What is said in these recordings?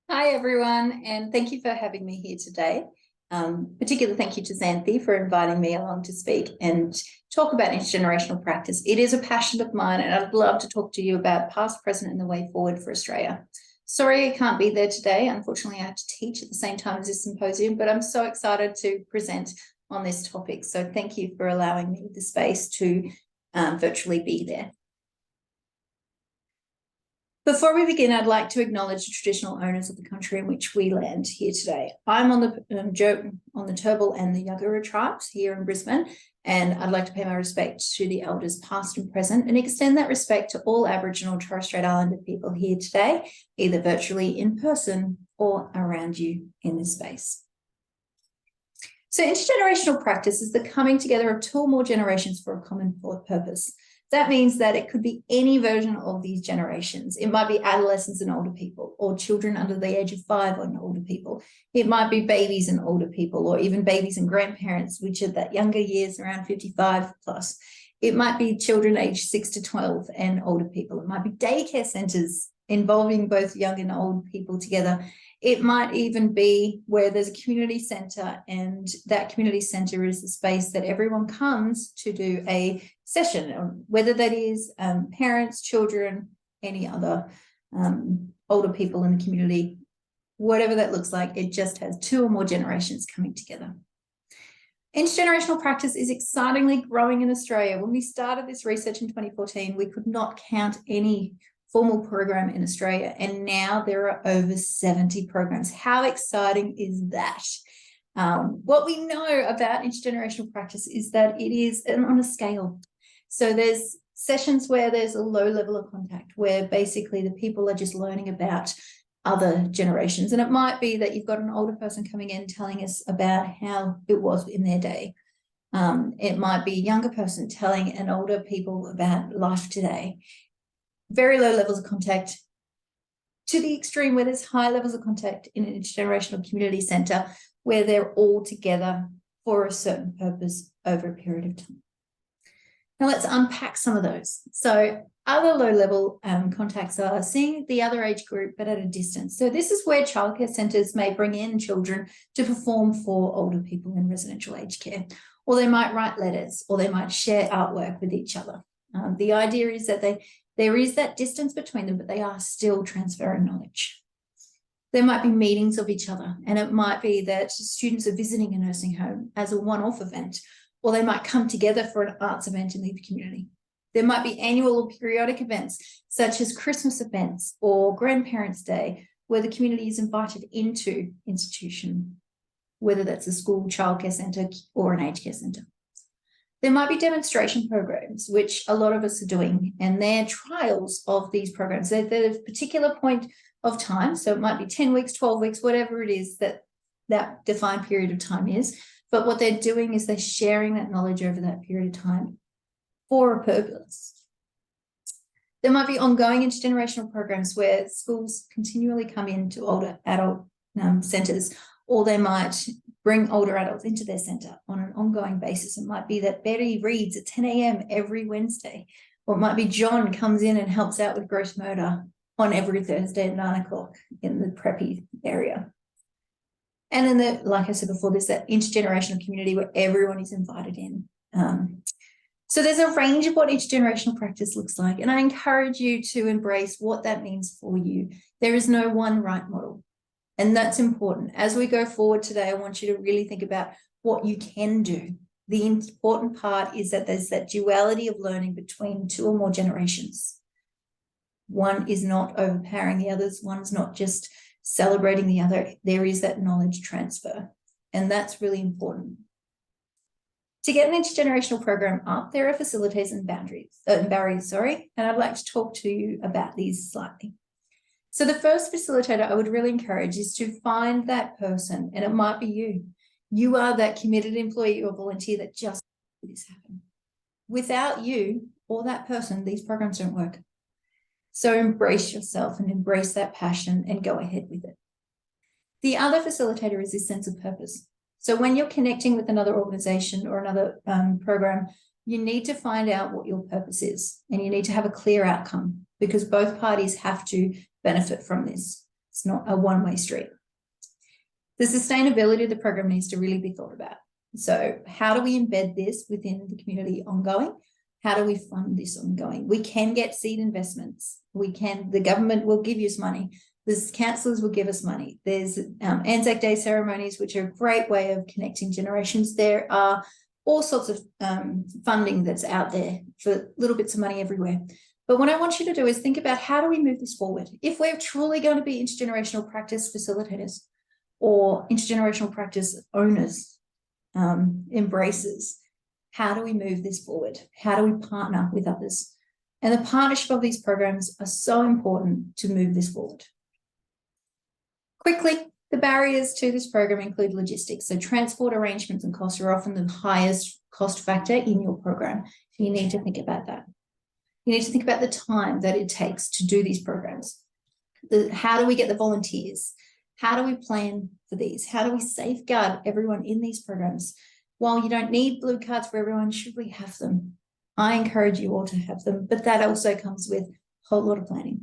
Hi, everyone, and thank you for having me here today. Particular thank you to Xanthi for inviting me along to speak and talk about intergenerational practice. It is a passion of mine, and I'd love to talk to you about past, present, and the way forward for Australia. Sorry I can't be there today. Unfortunately, I have to teach at the same time as this symposium, but I'm so excited to present on this topic. So thank you for allowing me the space to virtually be there. Before we begin, I'd like to acknowledge the traditional owners of the country in which we land here today. I'm on the Turrbal and the Yagara tribes here in Brisbane, and I'd like to pay my respect to the elders past and present and extend that respect to all Aboriginal and Torres Strait Islander people here today, either virtually in person or around you in this space. So intergenerational practice is the coming together of two or more generations for a common purpose. That means that it could be any version of these generations. It might be adolescents and older people, or children under the age of 5 and older people. It might be babies and older people, or even babies and grandparents, which are that younger years around 55 plus. It might be children aged 6 to 12 and older people. It might be daycare centres involving both young and old people together. It might even be where there's a community centre, and that community centre is the space that everyone comes to do a session, whether that is parents, children, any other older people in the community, whatever that looks like. It just has two or more generations coming together. Intergenerational practice is excitingly growing in Australia. When we started this research in 2014, we could not count any formal program in Australia, and now there are over 70 programs. How exciting is that? What we know about intergenerational practice is that it is on a scale. So there's sessions where there's a low level of contact, where basically the people are just learning about other generations. And it might be that you've got an older person coming in telling us about how it was in their day. It might be a younger person telling an older people about life today. Very low levels of contact, to the extreme where there's high levels of contact in an intergenerational community centre where they're all together for a certain purpose over a period of time. Now let's unpack some of those. So other low-level contacts are seeing the other age group but at a distance. So this is where childcare centres may bring in children to perform for older people in residential aged care, or they might write letters, or they might share artwork with each other. The idea is that there is that distance between them, but they are still transferring knowledge. There might be meetings of each other, and it might be that students are visiting a nursing home as a one-off event, or they might come together for an arts event in the community. There might be annual or periodic events, such as Christmas events or Grandparents' Day, where the community is invited into institution, whether that's a school, childcare centre, or an aged care centre. There might be demonstration programs, which a lot of us are doing, and they're trials of these programs. They're a particular point of time, so it might be 10 weeks, 12 weeks, whatever it is that defined period of time is. But what they're doing is they're sharing that knowledge over that period of time for a purpose. There might be ongoing intergenerational programs where schools continually come into older adult centres, or they might bring older adults into their centre on an ongoing basis. It might be that Betty reads at 10 a.m. every Wednesday, or it might be John comes in and helps out with gross motor on every Thursday at 9 o'clock in the preppy area. And then, like I said before, there's that intergenerational community where everyone is invited in. So there's a range of what intergenerational practice looks like, and I encourage you to embrace what that means for you. There is no one right model. And that's important. As we go forward today, I want you to really think about what you can do. The important part is that there's that duality of learning between two or more generations. One is not overpowering the others. One's not just celebrating the other. There is that knowledge transfer, and that's really important. To get an intergenerational program up, there are facilitators and barriers, and I'd like to talk to you about these slightly. So the first facilitator I would really encourage is to find that person, and it might be you. You are that committed employee or volunteer that just makes this happen. Without you or that person, these programs don't work. So embrace yourself and embrace that passion and go ahead with it. The other facilitator is this sense of purpose. So when you're connecting with another organisation or another program, you need to find out what your purpose is, and you need to have a clear outcome, because both parties have to benefit from this. It's not a one-way street. The sustainability of the program needs to really be thought about. So how do we embed this within the community ongoing? How do we fund this ongoing? We can get seed investments. The government will give us money. The councillors will give us money. There's Anzac Day ceremonies, which are a great way of connecting generations. There are all sorts of funding that's out there for little bits of money everywhere. But what I want you to do is think about, how do we move this forward? If we're truly going to be intergenerational practice facilitators or intergenerational practice owners, embracers, how do we move this forward? How do we partner with others? And the partnership of these programs are so important to move this forward. Quickly, the barriers to this program include logistics. So transport arrangements and costs are often the highest cost factor in your program. So you need to think about that. You need to think about the time that it takes to do these programs. How do we get the volunteers? How do we plan for these? How do we safeguard everyone in these programs? While you don't need blue cards for everyone, should we have them? I encourage you all to have them, but that also comes with a whole lot of planning.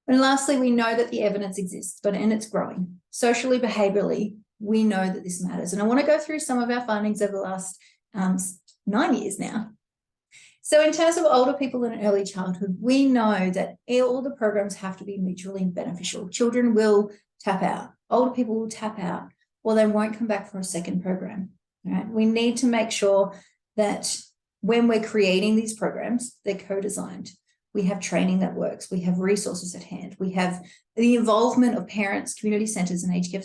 And lastly, we know that the evidence exists, and it's growing. Socially, behaviourally, we know that this matters. And I want to go through some of our findings over the last 9 years now. So in terms of older people in early childhood, we know that all the programs have to be mutually beneficial. Children will tap out, older people will tap out, or they won't come back for a second program. Right? We need to make sure that when we're creating these programs, they're co-designed. We have training that works. We have resources at hand. We have the involvement of parents, community centres, and aged care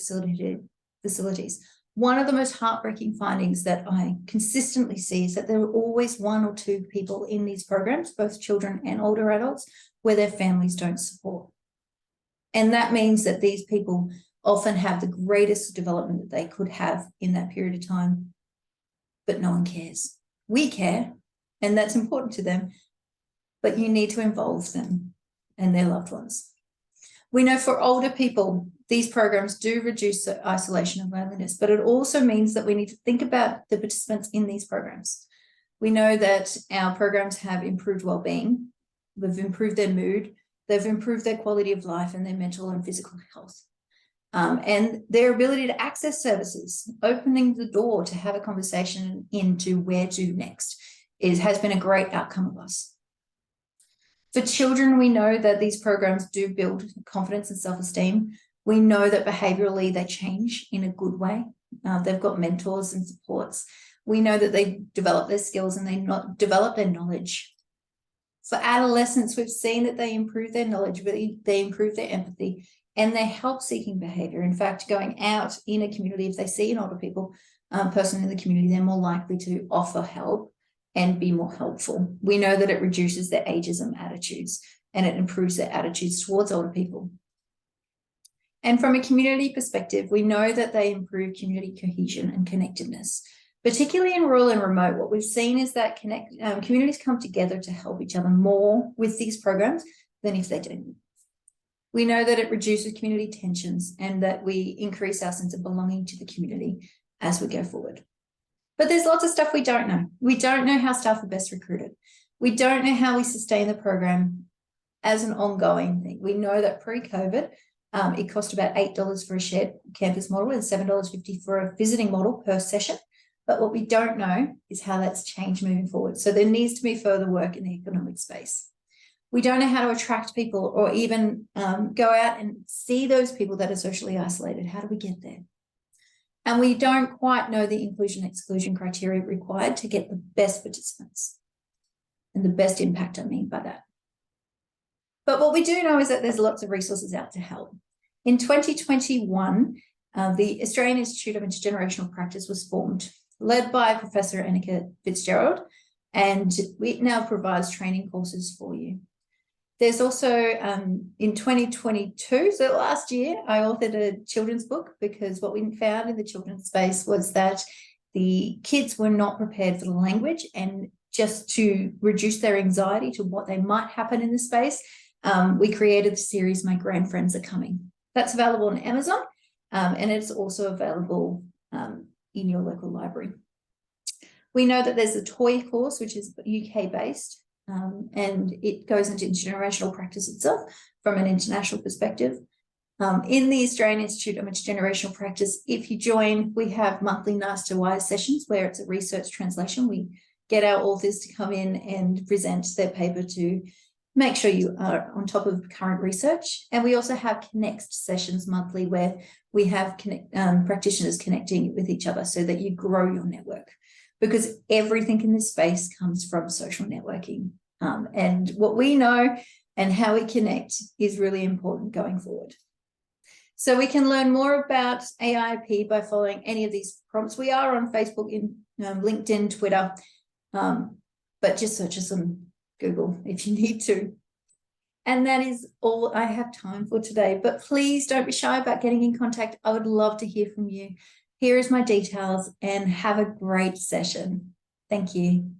facilities. One of the most heartbreaking findings that I consistently see is that there are always one or two people in these programs, both children and older adults, where their families don't support. And that means that these people often have the greatest development that they could have in that period of time, but no one cares. We care, and that's important to them, but you need to involve them and their loved ones. We know for older people, these programs do reduce the isolation and loneliness, but it also means that we need to think about the participants in these programs. We know that our programs have improved well-being, they've improved their mood, they've improved their quality of life and their mental and physical health. And their ability to access services, opening the door to have a conversation into where to next, has been a great outcome of us. For children, we know that these programs do build confidence and self-esteem. We know that behaviourally they change in a good way. They've got mentors and supports. We know that they develop their skills and they develop their knowledge. For adolescents, we've seen that they improve their knowledge, but they improve their empathy and their help-seeking behaviour. In fact, going out in a community, if they see an older person in the community, they're more likely to offer help and be more helpful. We know that it reduces their ageism attitudes and it improves their attitudes towards older people. And from a community perspective, we know that they improve community cohesion and connectedness. Particularly in rural and remote, what we've seen is that communities come together to help each other more with these programs than if they didn't. We know that it reduces community tensions and that we increase our sense of belonging to the community as we go forward. But there's lots of stuff we don't know. We don't know how staff are best recruited. We don't know how we sustain the program as an ongoing thing. We know that pre-COVID, it cost about $8 for a shared campus model and $7.50 for a visiting model per session. But what we don't know is how that's changed moving forward. So there needs to be further work in the economic space. We don't know how to attract people or even go out and see those people that are socially isolated. How do we get there? And we don't quite know the inclusion-exclusion criteria required to get the best participants and the best impact, I mean by that. But what we do know is that there's lots of resources out to help. In 2021, the Australian Institute of Intergenerational Practice was formed, led by Professor Annika Fitzgerald, and it now provides training courses for you. There's also, in 2022, so last year, I authored a children's book because what we found in the children's space was that the kids were not prepared for the language, and just to reduce their anxiety to what they might happen in the space, we created the series, My Grandfriends Are Coming. That's available on Amazon, and it's also available in your local library. We know that there's a toy course, which is UK-based, and it goes into intergenerational practice itself from an international perspective. In the Australian Institute of Intergenerational Practice, if you join, we have monthly Nice to Wise sessions where it's a research translation. We get our authors to come in and present their paper to make sure you are on top of current research. And we also have Connect sessions monthly where we have practitioners connecting with each other so that you grow your network, because everything in this space comes from social networking. And what we know and how we connect is really important going forward. So we can learn more about AIP by following any of these prompts. We are on Facebook, LinkedIn, Twitter, but just search us on Google if you need to. And that is all I have time for today. But please don't be shy about getting in contact. I would love to hear from you. Here is my details, and have a great session. Thank you.